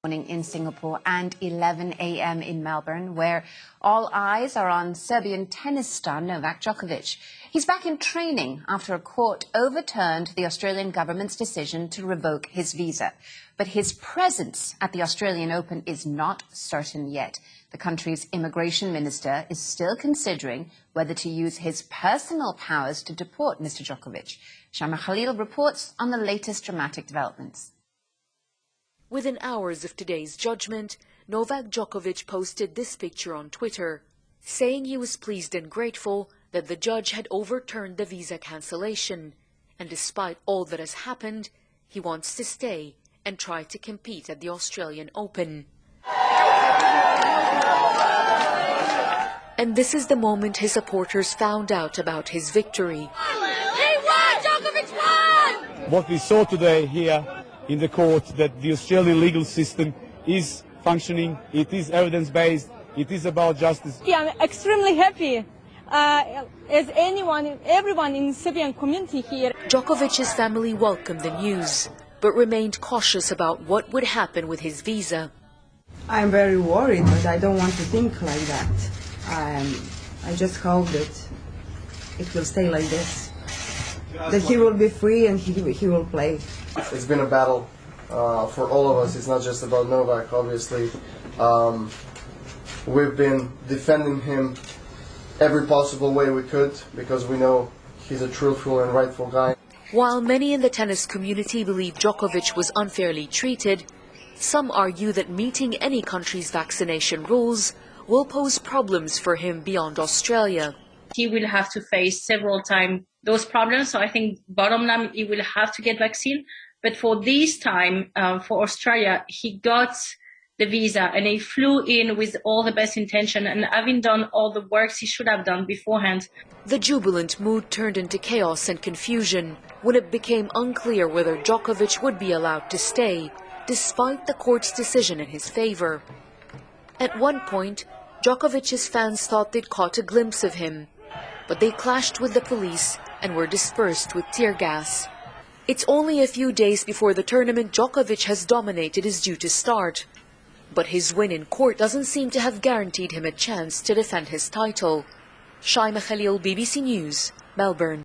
Morning in Singapore and 11 a.m. in Melbourne, where all eyes are on Serbian tennis star Novak Djokovic. He's back in training after a court overturned the Australian government's decision to revoke his visa. But his presence at the Australian Open is not certain yet. The country's immigration minister is still considering whether to use his personal powers to deport Mr. Djokovic. Shama Khalil reports on the latest dramatic developments. Within hours of today's judgment, Novak Djokovic posted this picture on Twitter, saying he was pleased and grateful that the judge had overturned the visa cancellation. And despite all that has happened, he wants to stay and try to compete at the Australian Open. And this is the moment his supporters found out about his victory. He won! Djokovic won! What we saw today here in the court, that the Australian legal system is functioning, it is evidence-based, it is about justice. I'm extremely happy, as everyone in the Serbian community here. Djokovic's family welcomed the news, but remained cautious about what would happen with his visa. I'm very worried, but I don't want to think like that. I just hope that it will stay like this, that he will be free and he will play. It's been a battle for all of us. It's not just about Novak, obviously. We've been defending him every possible way we could because we know he's a truthful and rightful guy. While many in the tennis community believe Djokovic was unfairly treated, some argue that meeting any country's vaccination rules will pose problems for him beyond Australia. He will have to face several times those problems. So I think bottom line, he will have to get vaccine. But for this time, for Australia, he got the visa and he flew in with all the best intention and having done all the works he should have done beforehand. The jubilant mood turned into chaos and confusion when it became unclear whether Djokovic would be allowed to stay, despite the court's decision in his favor. At one point, Djokovic's fans thought they'd caught a glimpse of him, but they clashed with the police and were dispersed with tear gas. It's only a few days before the tournament Djokovic has dominated is due to start. But his win in court doesn't seem to have guaranteed him a chance to defend his title. Shaima Khalil, BBC News, Melbourne.